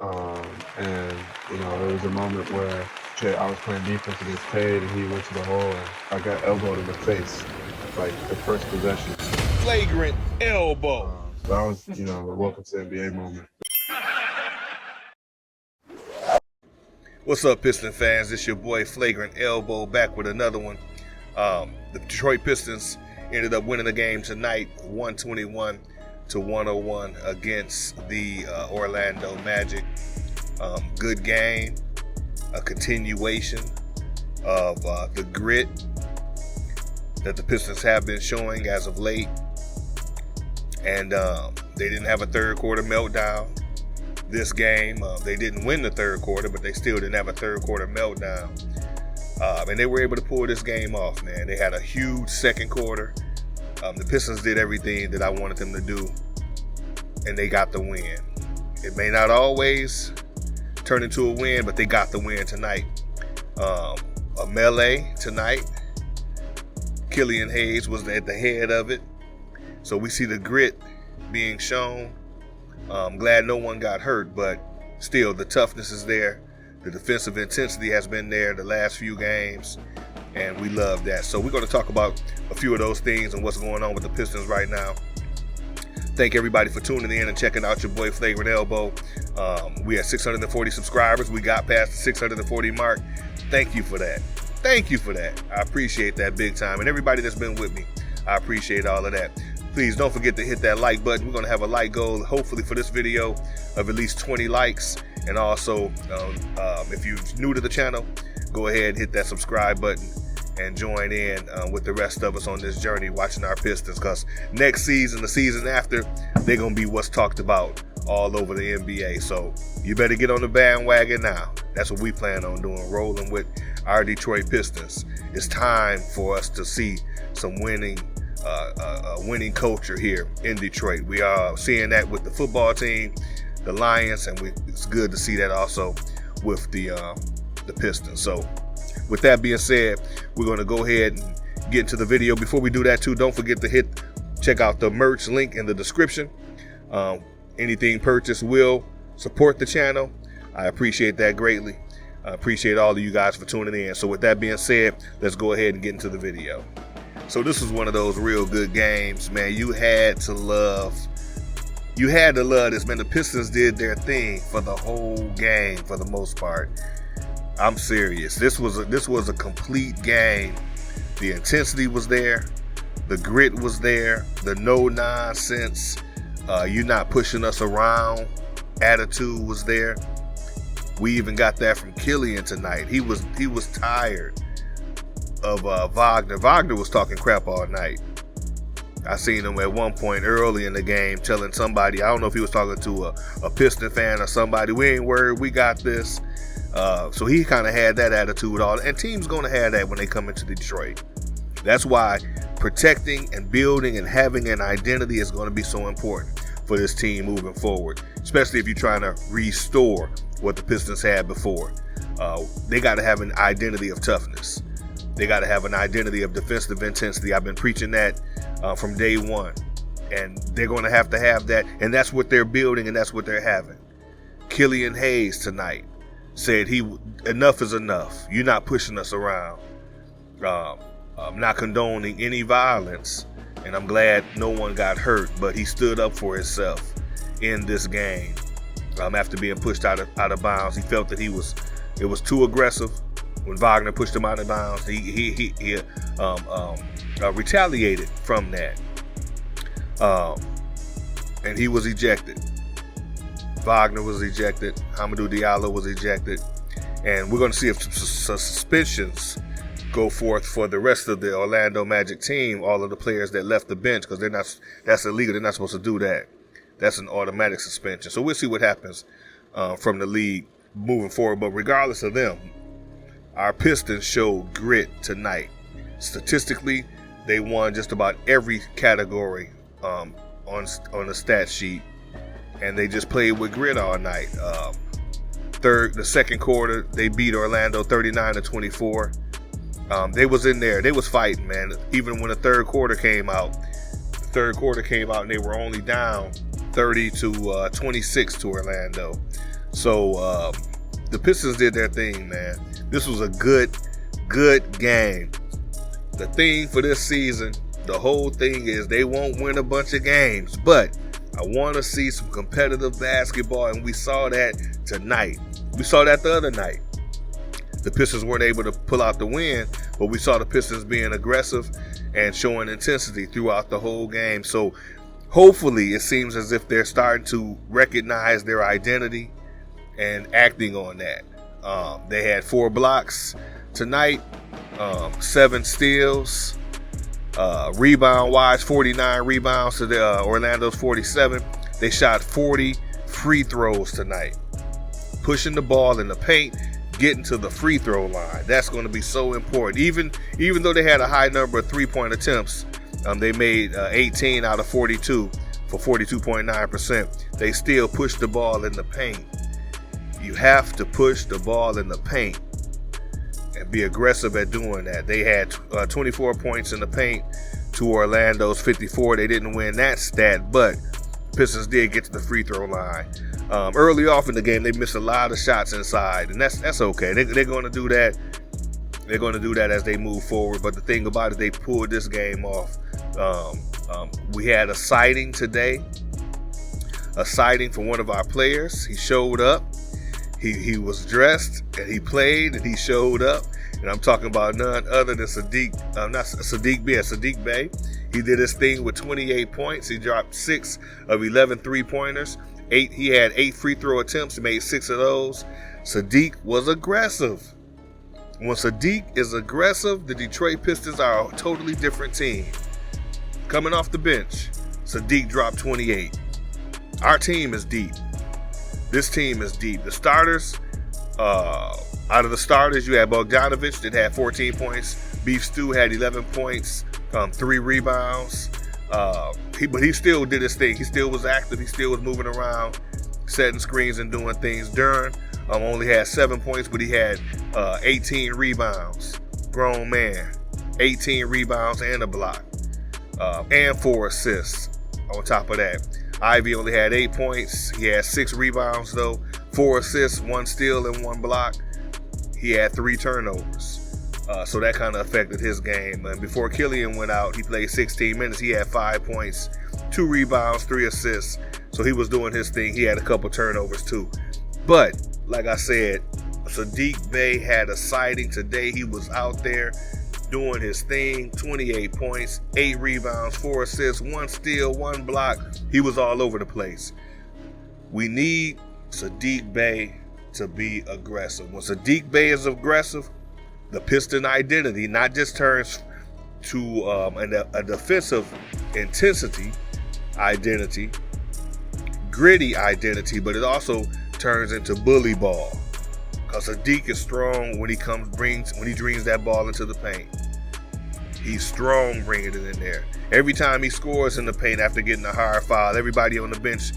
And there was a moment where I was playing defense against Cade, and he went to the hole, and I got elbowed in the face, like the first possession. Flagrant elbow. So that was, a welcome to NBA moment. What's up, Piston fans? It's your boy Flagrant Elbow back with another one. The Detroit Pistons ended up winning the game tonight, 121-101 against the Orlando Magic. Good game, a continuation of the grit that the Pistons have been showing as of late. And they didn't have a third quarter meltdown this game. They didn't win the third quarter, but they still didn't have a third quarter meltdown. And they were able to pull this game off, man. They had a huge second quarter. The Pistons did everything that I wanted them to do, and they got the win. It may not always turn into a win, but they got the win tonight. A melee tonight. Killian Hayes was at the head of it. So we see the grit being shown. I'm glad no one got hurt, but still the toughness is there. The defensive intensity has been there the last few games, and we love that. So we're going to talk about a few of those things and what's going on with the Pistons right now. Thank everybody for tuning in and checking out your boy Flagrant Elbow. We had 640 subscribers. We got past the 640 mark. Thank you for that. Thank you for that. I appreciate that big time. And everybody that's been with me, I appreciate all of that. Please don't forget to hit that like button. We're going to have a like goal, hopefully, for this video of at least 20 likes. And also, if you're new to the channel, go ahead and hit that subscribe button and join in with the rest of us on this journey watching our Pistons. Because next season, the season after, they're going to be what's talked about all over the NBA. So you better get on the bandwagon now. That's what we plan on doing, rolling with our Detroit Pistons. It's time for us to see some winning culture here in Detroit. We are seeing that with the football team, the Lions, and it's good to see that also with the Pistons. So with that being said, we're going to go ahead and get into the video. Before we do that too, don't forget to check out the merch link in the description. Anything purchased will support the channel. I appreciate that greatly. I appreciate all of you guys for tuning in. So with that being said, let's go ahead and get into the video. So this was one of those real good games, man. You had to love this, man. The Pistons did their thing for the whole game for the most part. I'm serious. This was a complete game. The intensity was there. The grit was there. The no nonsense, you're not pushing us around attitude was there. We even got that from Killian tonight. He was tired of Wagner. Wagner was talking crap all night. I seen him at one point early in the game telling somebody, I don't know if he was talking to a Piston fan or somebody, we ain't worried, we got this. So he kind of had that attitude all, and teams going to have that when they come into Detroit. That's why protecting and building and having an identity is going to be so important for this team moving forward, especially if you're trying to restore what the Pistons had before. They got to have an identity of toughness. They got to have an identity of defensive intensity. I've been preaching that from day one, and they're going to have that, and that's what they're building, and that's what they're having. Killian Hayes tonight said enough is enough. You're not pushing us around. I'm not condoning any violence, and I'm glad no one got hurt, but he stood up for himself in this game. After being pushed out of bounds, he felt that it was too aggressive. When Wagner pushed him out of bounds, he retaliated from that, and he was ejected. Wagner was ejected. Hamidou Diallo was ejected, and we're going to see if suspensions go forth for the rest of the Orlando Magic team. All of the players that left the bench, because that's illegal. They're not supposed to do that. That's an automatic suspension. So we'll see what happens from the league moving forward. But regardless of them, our Pistons showed grit tonight. Statistically, they won just about every category on the stat sheet, and they just played with grit all night. The second quarter, they beat Orlando 39-24. They was in there. They was fighting, man. Even when the third quarter came out, and they were only down 30-26 to Orlando. So the Pistons did their thing, man. This was a good game. The thing for this season, the whole thing is they won't win a bunch of games, but I want to see some competitive basketball, and we saw that tonight. We saw that the other night. The Pistons weren't able to pull out the win, but we saw the Pistons being aggressive and showing intensity throughout the whole game. So hopefully it seems as if they're starting to recognize their identity and acting on that. They had 4 blocks tonight, 7 steals, rebound-wise, 49 rebounds to the Orlando's 47. They shot 40 free throws tonight. Pushing the ball in the paint, getting to the free throw line. That's going to be so important. Even though they had a high number of three-point attempts, they made 18 out of 42 for 42.9%. They still pushed the ball in the paint. You have to push the ball in the paint and be aggressive at doing that. They had 24 points in the paint to Orlando's 54. They didn't win that stat, but Pistons did get to the free throw line. Early off in the game, they missed a lot of shots inside, and that's okay. They're going to do that. They're going to do that as they move forward. But the thing about it, they pulled this game off. We had a sighting today, a sighting for one of our players. He showed up. He was dressed, and he played, and he showed up. And I'm talking about none other than Sadiq Bey. He did his thing with 28 points. He dropped 6 of 11 three-pointers. He had 8 free throw attempts. He made 6 of those. Sadiq was aggressive. When Sadiq is aggressive, the Detroit Pistons are a totally different team. Coming off the bench, Sadiq dropped 28. Our team is deep. This team is deep. The starters, out of the starters, you had Bogdanovic that had 14 points. Beef Stew had 11 points, 3 rebounds. But he still did his thing. He still was active. He still was moving around, setting screens and doing things. Duran only had 7 points, but he had 18 rebounds. Grown man, 18 rebounds and a block, and 4 assists on top of that. Ivy only had 8 points. He had 6 rebounds, though, 4 assists, 1 steal, and 1 block. He had 3 turnovers. So that kind of affected his game. And before Killian went out, he played 16 minutes. He had 5 points, 2 rebounds, 3 assists. So he was doing his thing. He had a couple turnovers, too. But, like I said, Sadiq Bey had a sighting today. He was out there doing his thing. 28 points, 8 rebounds, 4 assists, 1 steal, 1 block. He was all over the place. We need Sadiq Bey to be aggressive. When Sadiq Bey is aggressive, the Piston identity not just turns to a defensive intensity identity, gritty identity, but it also turns into bully ball. Because Sadiq is strong when he brings that ball into the paint. He's strong bringing it in there. Every time he scores in the paint after getting a hard foul, everybody on the bench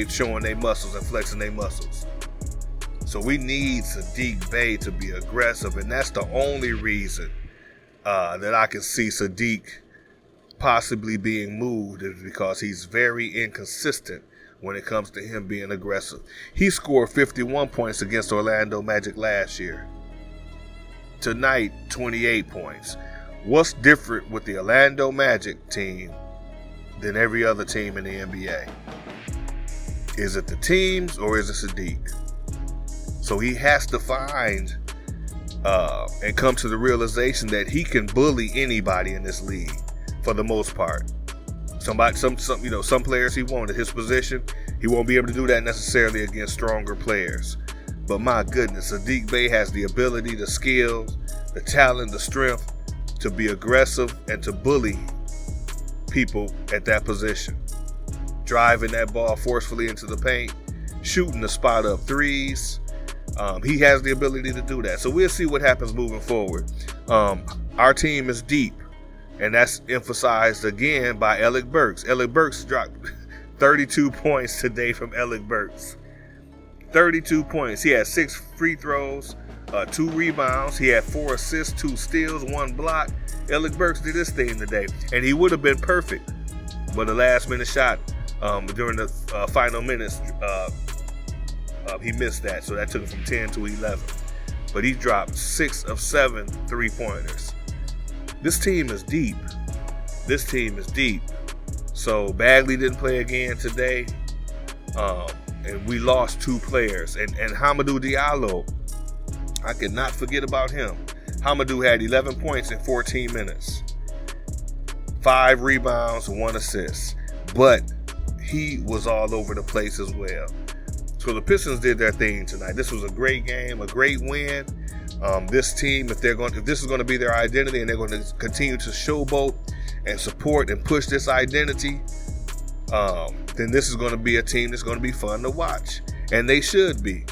showing their muscles and flexing their muscles. So we need Sadiq Bey to be aggressive, and that's the only reason that I can see Sadiq possibly being moved, is because he's very inconsistent when it comes to him being aggressive. He scored 51 points against Orlando Magic last year. Tonight, 28 points. What's different with the Orlando Magic team than every other team in the NBA? Is it the teams or is it Sadiq? So he has to find and come to the realization that he can bully anybody in this league for the most part. Some players he won't at his position. He won't be able to do that necessarily against stronger players. But my goodness, Sadiq Bey has the ability, the skills, the talent, the strength to be aggressive and to bully people at that position. Driving that ball forcefully into the paint, shooting the spot up threes. He has the ability to do that. So we'll see what happens moving forward. Our team is deep, and that's emphasized again by Alec Burks. Alec Burks dropped 32 points today from Alec Burks. 32 points. He had 6 free throws, 2 rebounds. He had 4 assists, 2 steals, 1 block. Alec Burks did his thing today, and he would have been perfect. But the last minute shot during the final minutes, He missed that, so that took him from 10 to 11. But he dropped 6 of 7 3-pointers. This team is deep. This team is deep. So Bagley didn't play again today. And we lost 2 players. And Hamidou Diallo, I could not forget about him. Hamidou had 11 points in 14 minutes. 5 rebounds, 1 assist. But he was all over the place as well. So the Pistons did their thing tonight. This was a great game, a great win. This team, if this is going to be their identity and they're going to continue to showboat and support and push this identity, then this is going to be a team that's going to be fun to watch. And they should be.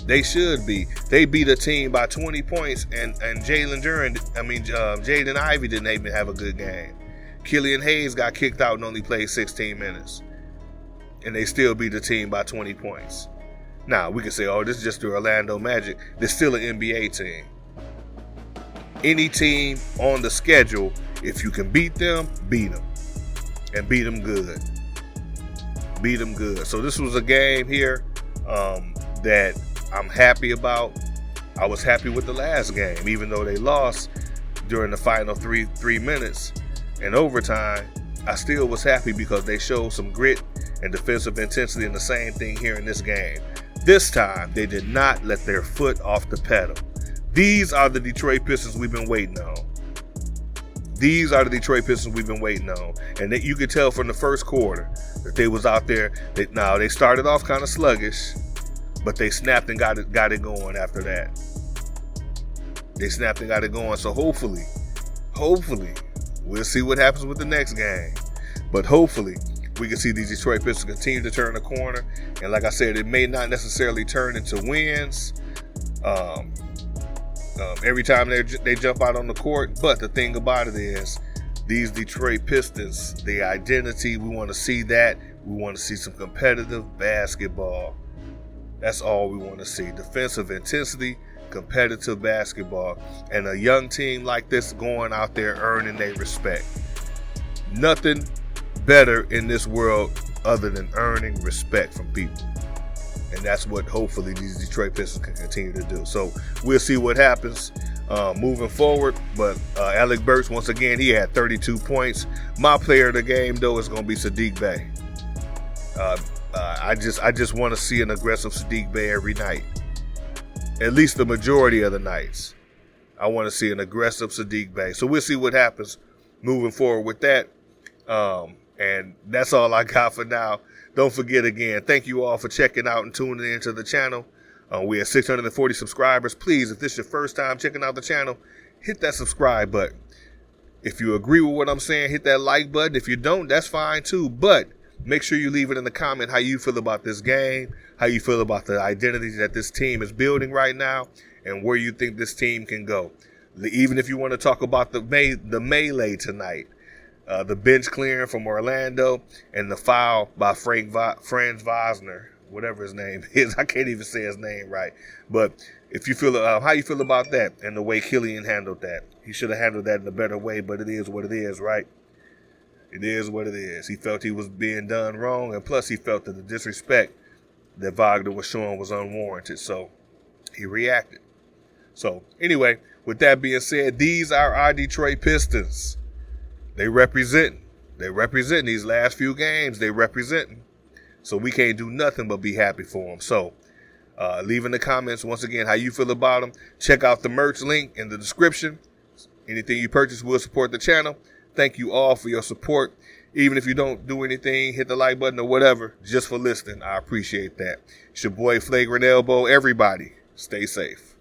They should be. They beat a team by 20 points, and Jaden Ivey didn't even have a good game. Killian Hayes got kicked out and only played 16 minutes. And they still beat the team by 20 points. Now, we can say, oh, this is just the Orlando Magic. They're still an NBA team. Any team on the schedule, if you can beat them, beat them. And beat them good. Beat them good. So this was a game here that I'm happy about. I was happy with the last game, even though they lost during the final three minutes and overtime. I still was happy because they showed some grit and defensive intensity, and the same thing here in this game. This time, they did not let their foot off the pedal. These are the Detroit Pistons we've been waiting on. These are the Detroit Pistons we've been waiting on. And you could tell from the first quarter that they was out there. They started off kind of sluggish, but they snapped and got it going after that. They snapped and got it going. So hopefully, we'll see what happens with the next game. But hopefully, we can see these Detroit Pistons continue to turn the corner. And like I said, it may not necessarily turn into wins every time they jump out on the court. But the thing about it is, these Detroit Pistons, the identity, we want to see that. We want to see some competitive basketball. That's all we want to see. Defensive intensity, competitive basketball. And a young team like this going out there earning their respect. Nothing better in this world other than earning respect from people. And that's what hopefully these Detroit Pistons can continue to do. So we'll see what happens moving forward. But Alec Burks, once again, he had 32 points. My player of the game, though, is going to be Saddiq Bey. I just want to see an aggressive Saddiq Bey every night. At least the majority of the nights. I want to see an aggressive Saddiq Bey. So we'll see what happens moving forward with that. And that's all I got for now. Don't forget again, thank you all for checking out and tuning into the channel. We have 640 subscribers. Please, if this is your first time checking out the channel, hit that subscribe button. If you agree with what I'm saying, hit that like button. If you don't, that's fine too. But make sure you leave it in the comment how you feel about this game, how you feel about the identity that this team is building right now, and where you think this team can go. Even if you want to talk about the melee tonight. The bench clearing from Orlando and the foul by Franz Wagner, whatever his name is. I can't even say his name right. But if you feel how you feel about that and the way Killian handled that, he should have handled that in a better way. But it is what it is, right? It is what it is. He felt he was being done wrong, and plus he felt that the disrespect that Wagner was showing was unwarranted. So he reacted. So anyway, with that being said, these are our Detroit Pistons. They represent these last few games. They representing. So we can't do nothing but be happy for them. So leave in the comments, once again, how you feel about them. Check out the merch link in the description. Anything you purchase will support the channel. Thank you all for your support. Even if you don't do anything, hit the like button or whatever, just for listening. I appreciate that. It's your boy, Flagrant Elbow. Everybody, stay safe.